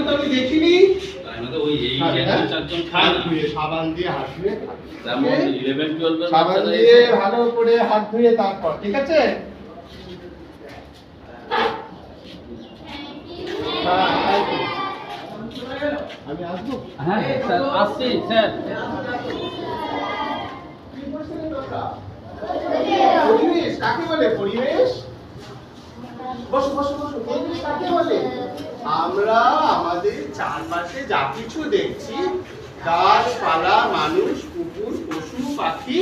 তো আমি দেখিনি। আমাদের ওই এই চারজন খায় না। সাবান দিয়ে হাত ধুয়ে, যেমন 11 12 সাবান দিয়ে ভালো করে হাত ধুয়ে তারপর, ঠিক আছে? আমি আসবো। হ্যাঁ স্যার আসছি স্যার। পরিবেশ কাকে বলে? পরিবেশ, বসো বসো বসো। পরিবেশ কাকে বলে? আমরা আমাদের চারপাশে যা কিছু দেখছি, গাছপালা, মানুষ, কুকুর, পশু, পাখি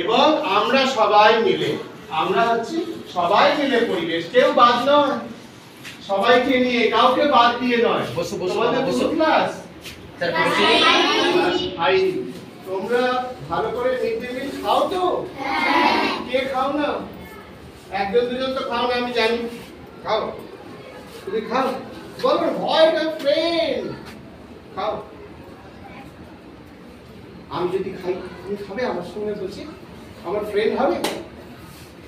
এবং আমরা সবাই মিলে, আমরা হচ্ছি সবাই মিলে পরিবেশ। কেউ বাদ নয়, সবাইকে নিয়ে, কাউকে বাদ দিয়ে নয়। বসো, বসো, তোমাদের বসো। ক্লাস স্যার হাই, তোমরা ভালো করে মিড ডে মিল খাও তো? কে খাও না? একজন দুজন তো খাও না, আমি জানি। খাও, তুমি খাও। বলো ভয় না ফ্রেন্ড, খাও। আমি যদি খাই, তুমি খাবে আমার সঙ্গে বসে? আমার ফ্রেন্ড হবে?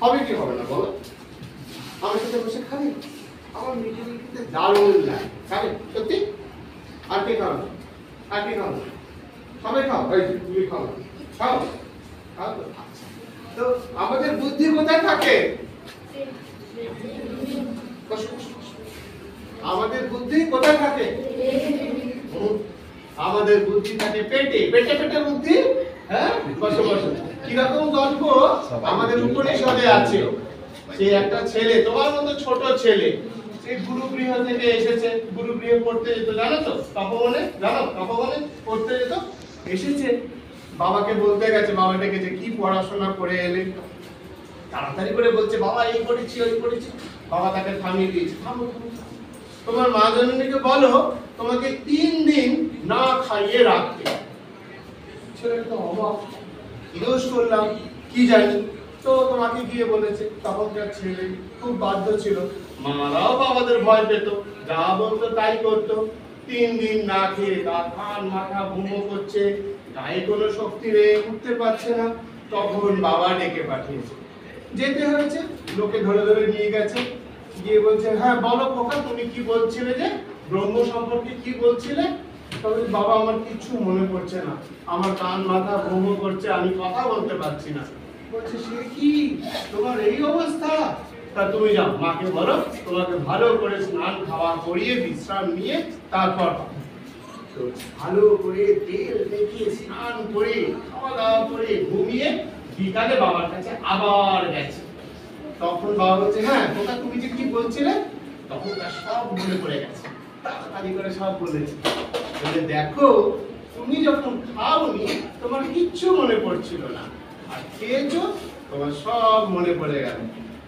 হবে কি হবে না বলো? আমার সাথে বসে খাবে? আমার মিড ডে মিল খেতে দারুণ লাগে। খাবে সত্যি? আর কে খাও না? আর কে খাও না? সবাই খাও। এই যে, তুমি খাও না? খাও, খাও তো। আচ্ছা, তো আমাদের বুদ্ধি কোথায় থাকে? বসো, বসো, বসো। আমাদের বুদ্ধি কোথায় থাকে? আমাদের বুদ্ধি থাকে পেটে। পেটে পেটে বুদ্ধি। হ্যাঁ, বসো বসো। কিরকম গল্প আমাদের উপনিষদে আছে। সে একটা ছেলে, তোমার মতো ছোট ছেলে, সে গুরুগৃহ থেকে এসেছে। গুরুগৃহে পড়তে যেত, জানো তো? তপবনে, জানো? তপবনে পড়তে যেত। এসেছে, বাবাকে বলতে গেছে, বাবা ডেকেছে, কি পড়াশোনা করে এলে? তাড়াতাড়ি করে বলছে, বাবা এই করেছি ওই করেছি। বাবা তাকে থামিয়ে দিয়েছে, থামো থামো। তোমার মা জননীকে বলো তোমাকে 3 দিন না খাইয়ে রাখতে। ছেলেটা তো অবাক, কি দোষ করলাম কি জানি, তো তোমাকে গিয়ে বলেছে। তখনকার ছেলে খুব বাধ্য ছিল, মারাও বাবাদের ভয় পেত, যা বলতো তাই করতো। 3 দিন না খেয়ে তার কান মাথা ভুমো করছে, গায়ে কোনো শক্তি নেই, উঠতে পারছে না। তখন বাবা ডেকে পাঠিয়েছে, যেতে হয়েছে। লোকে ধরে ধরে নিয়ে গেছে, গিয়ে বলছে, হ্যাঁ বলো খোকা, তুমি কি বলছিলে যে ব্রহ্ম সম্পর্কে কি বলছিলে? তবে বাবা আমার কিছু মনে পড়ছে না, আমার কান মাথা ভ্রম করছে, আমি কথা বলতে পারছি না। বলছে, সে কি, তোমার এই অবস্থা? তা তুমি যাও, মাকে বলো তোমাকে ভালো করে স্নান খাওয়া করিয়ে বিশ্রাম নিয়ে তারপর তো ভালো করে তেল দেখিয়ে স্নান করে খাওয়া দাওয়া করে ঘুমিয়ে বিকালে বাবার কাছে আবার গেছে। তখন বাবা বলছে, হ্যাঁ খোকা তুমি যে কি বলছিলে? তখন তার সব মনে পড়ে গেছে, তাড়াতাড়ি করে সব বলেছে। বলে, দেখো তুমি যখন খাওনি তোমার কিচ্ছু মনে পড়ছিল না, আর খেয়েছো তোমার সব মনে পড়ে গেল।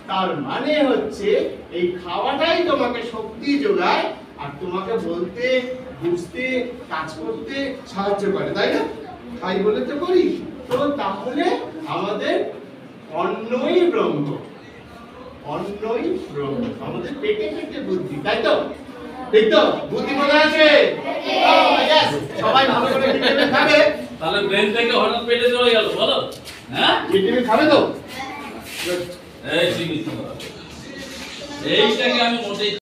তার মানে হচ্ছে এই খাওয়াটাই তোমাকে শক্তি যোগায় আর তোমাকে বলতে, বুঝতে, কাজ করতে সাহায্য করে, তাই না? খাই বলে তো করি। তো তাহলে আমাদের অন্নই ব্রহ্ম, অন্নই ব্রহ্ম, আমাদের পেটে পেটে বুদ্ধি, তাই তো? ঠিক তো? বুদ্ধি কোথায় আছে? সবাই ভালো করে ভিটামিন খাবে। তাহলে ব্রেন থেকে হঠাৎ পেটে চলে গেল বলো? হ্যাঁ, ভিটামিন খাবে তো? এই ঠিক আছে। এইটাকে আমি মোটেই